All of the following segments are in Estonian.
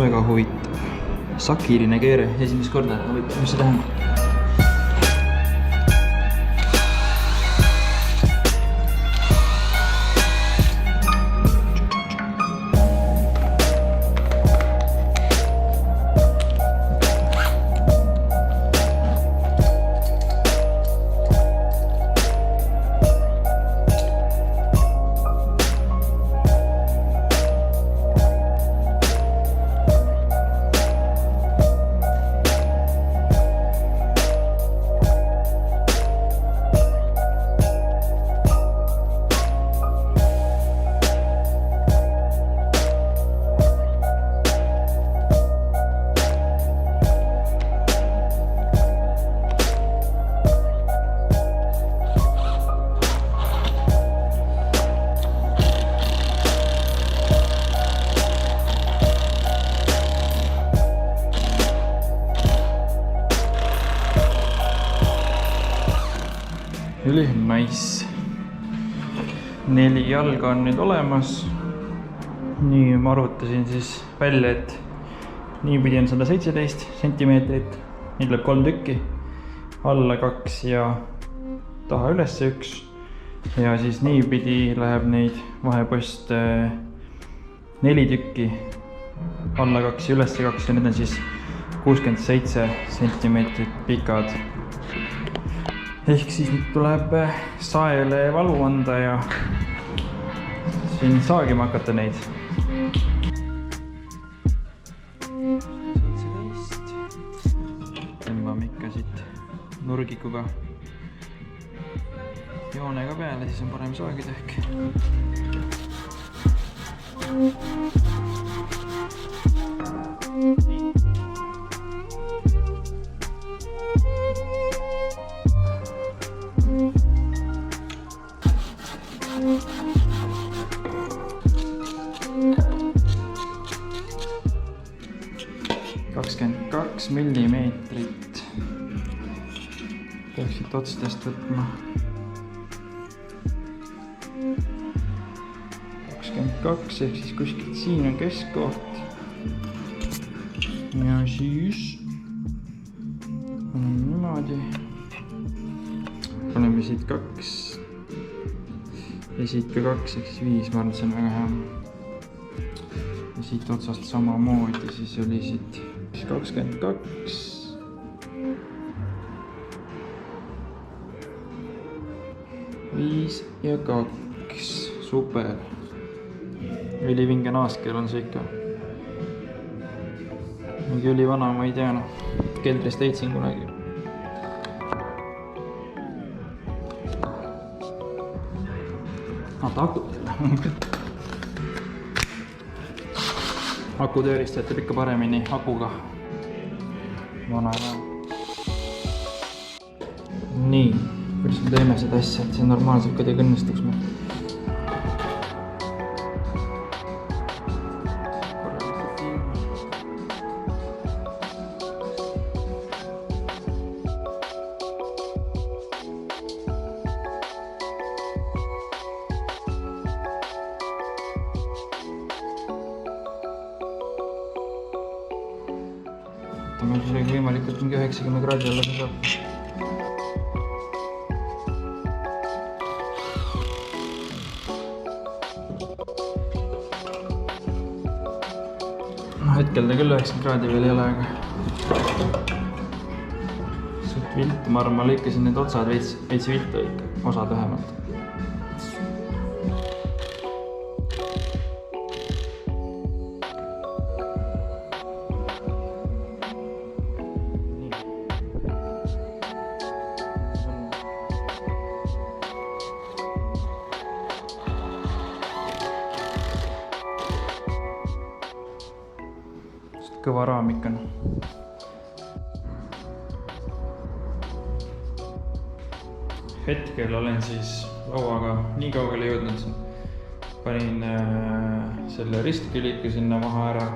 väga huvitav. Sakiline keere, esimest korda, mis see tähendab? Nice. 4 jalga on nüüd olemas. Nii ma arvutasin siis välja, et niipidi on 117 sentimeetrit. Nii tuleb 3 tükki. Alla 2 ja taha üles 1. Ja siis niipidi läheb neid vaheposte 4 tükki. Alla 2 ja üles 2 ja need on siis 67 sentimeetrit pikad. Ehk siis nüüd tuleb saele valu anda ja siin saagima hakata neid. 17. Tõmbame ikka siit nurgikuga joonega peale, siis on parem saagida ehk. millimeetrit peaks siit otstest võtma. 22 ehk siis kuskilt siin on keskkoht. Ja siis paneme niimoodi. Paneme siit 2 ja siit ka 2 ehk siis 5, ma arvan, et see on väga hea. Ja siit otsast samamoodi, siis oli siit 22. Viis ja 2. Super. Ülivinge naaskeel on see ikka. Mingi ülivana, ma ei tea. Keldrist leidsin kunagi. Vaata akut. Akutöörist jätab ikka paremini akuga. Vana enam. Nii, kuidas me teeme seda asja, et see normaalselt kuidagi õnnestuks meil. Meil isegi võimalikult mingi 90 kraadi alla see saab. Hetkel ta küll 90 kraadi veel ei ole, aga suht viltu, ma arvan, ma lõikasin need otsad veits viltu ikka, osad vähemalt. Kõva raamik on. Hetkel olen siis lauaga nii kaugele jõudnud. Panin selle ristkülika sinna maha ära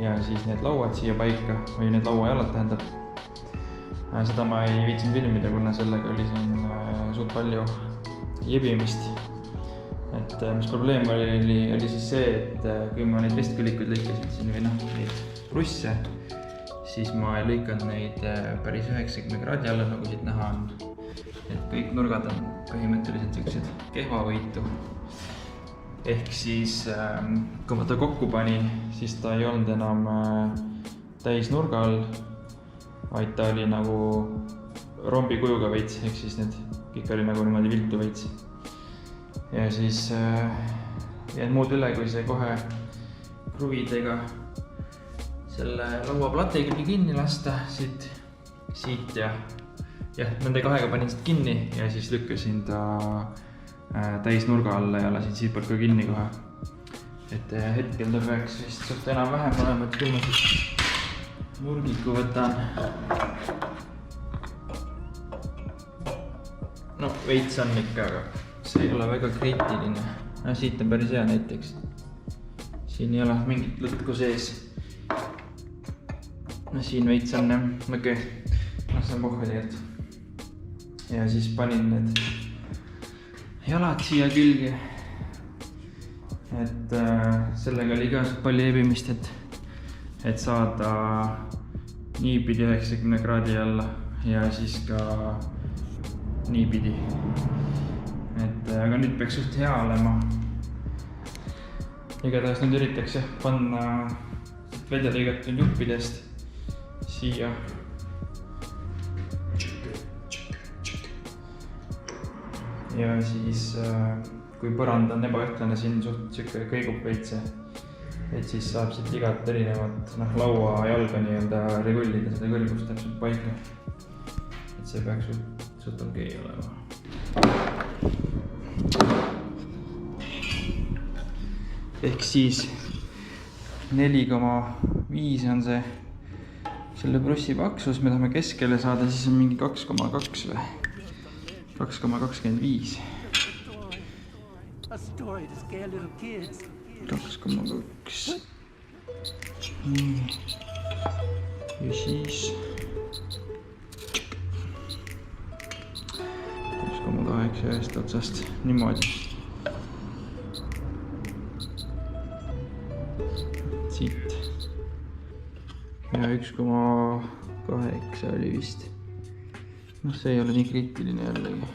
ja siis need lauad siia paika või need lauajalad tähendab. Seda ma ei viitsinud filmida, kuna sellega oli siin suht palju jebimist. Et et mis probleem oli siis see, et kui ma neid ristkõllikuid lõikasin siin või neid russe, siis ma ei lõikanud neid päris 90 kraadi alla, nagu siit näha on. Et kõik nurgad on põhimõtteliselt sellised kehvavõitu. Ehk siis, kui ma ta kokku panin, siis ta ei olnud enam täis nurga all, vaid ta oli nagu rombi kujuga veits, ehk siis kõik oli nagu niimoodi viltu veits. Ja siis jäid muud üle, kui see kohe kruvidega selle lauaplatiga kinni lasta siit ja nende kahega panin siit kinni ja siis lükkasin ta täis nurga alla ja lasin siit poolt ka kinni kohe. Et hetkel ta peaks vist suht enam-vähem olema, et küll ma siis murgiku võtan. No veits on ikka, aga see ei ole väga kriitiline. Siit on päris hea näiteks. Siin ei ole mingit lõtku sees. No siin veits on okei. See on pohve tegelikult. Ja siis panin need jalad siia külge. Et sellega oli ka palju ebimist, et saada niipidi 90 kraadi alla ja siis ka niipidi. Aga nüüd peaks suht hea olema. Igatahes nüüd üritaks panna välja lõigatud juppidest siia. Ja siis, kui põrand on ebaühtlane, siin suht kõigub veitse, et siis saab siit igat erinevat laua jalga nii-öelda regullida seda kõrgust täpselt paika. Et see peaks suht okei olema. Ehk siis 4,5 on selle brussi paksus, me tahame keskele saada, siis on mingi 2,2 või 2,25. 2,2. Nii. Ja siis 2,8 ühest otsast. Niimoodi. Siit. Ja 1,8 oli vist. See ei ole nii kriitiline jällegi.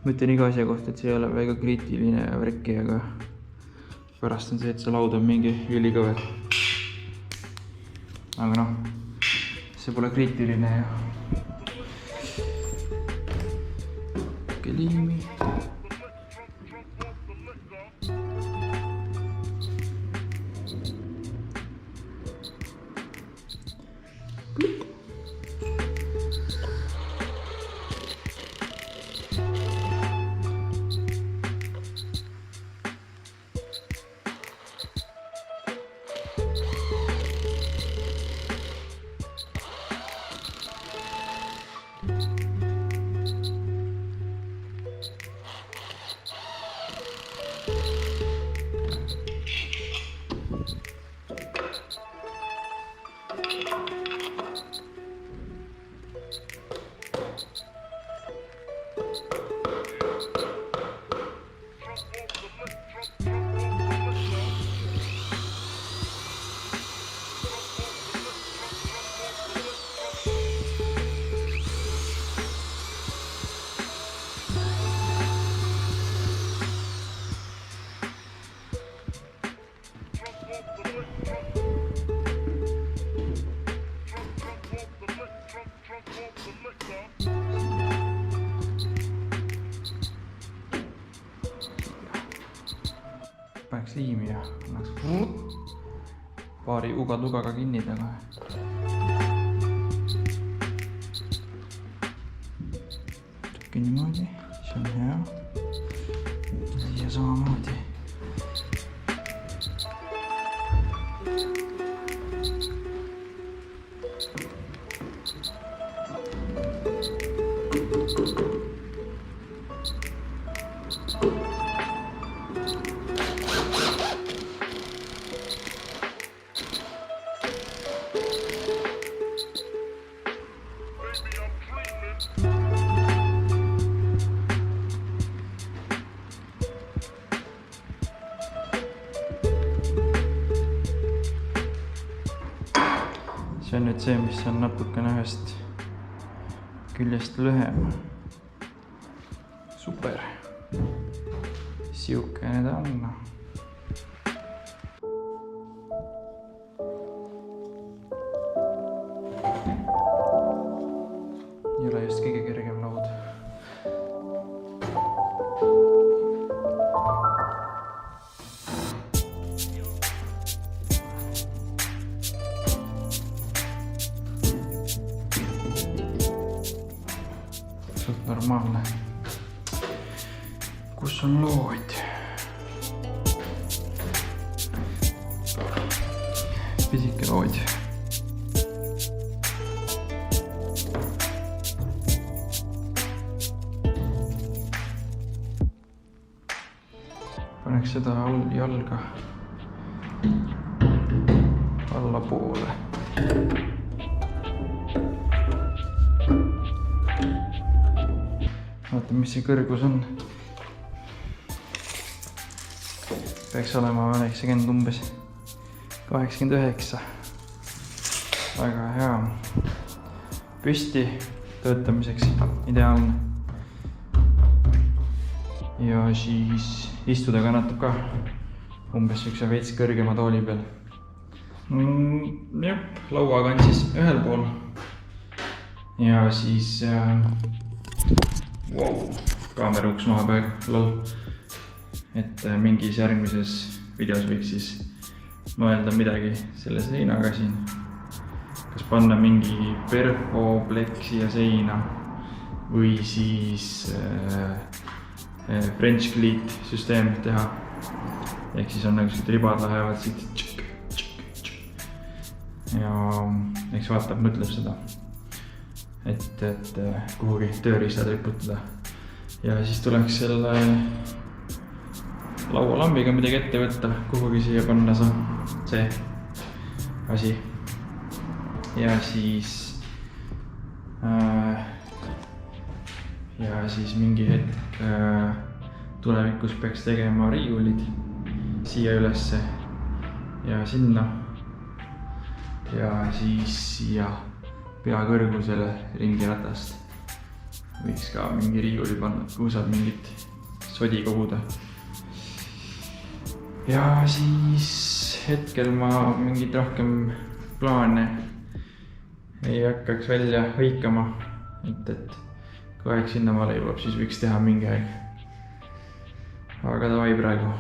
Ma ütlen iga asja kohta, et see ei ole väga kriitiline värki, aga pärast on see, et see laud on mingi ülikõver. Aga see pole kriitiline ja liimi. Paneks liimi ja annaks paari uga-tugaga kinni taga. Tükki niimoodi, see on hea. Siia samamoodi. see on nüüd see, mis on natukene ühest küljest lühem. Super. Siukene ta on. Ei ole just kõige kergem laud. Suht normaalne. Kus on lood? Pisike lood. Paneks seda jalga alla poole. Vaata, mis see kõrgus on. Peaks olema 90 umbes 89. Väga hea. Püsti töötamiseks ideaalne. Ja siis istuda kannatab ka umbes üks veits kõrgema tooli peal. Jep, lauaga on siis ühel pool. Ja siis kaamera uks maha praegu, lol. Et mingis järgmises videos võiks siis mõelda midagi selle seinaga siin. Kas panna mingi perfopleksi ja seina või siis French cleat süsteem teha. Ehk siis on nagu siit ribad lähevad siit. Ja eks vaatab, mõtleb seda, et kuhugi tööriistad riputada. Ja siis tuleks selle laualambiga midagi ette võtta, kuhugi siia panna see asi. Ja siis mingi hetk tulevikus peaks tegema riiulid siia ülesse ja sinna. Ja siis siia pea kõrgusele ringiratast võiks ka mingi riiuli panna, kuhu saab mingit sodi koguda. Ja siis hetkel ma mingit rohkem plaane ei hakkaks välja hõikama, et kui aeg sinnamaale jõuab, siis võiks teha mingi aeg. Aga davai praegu.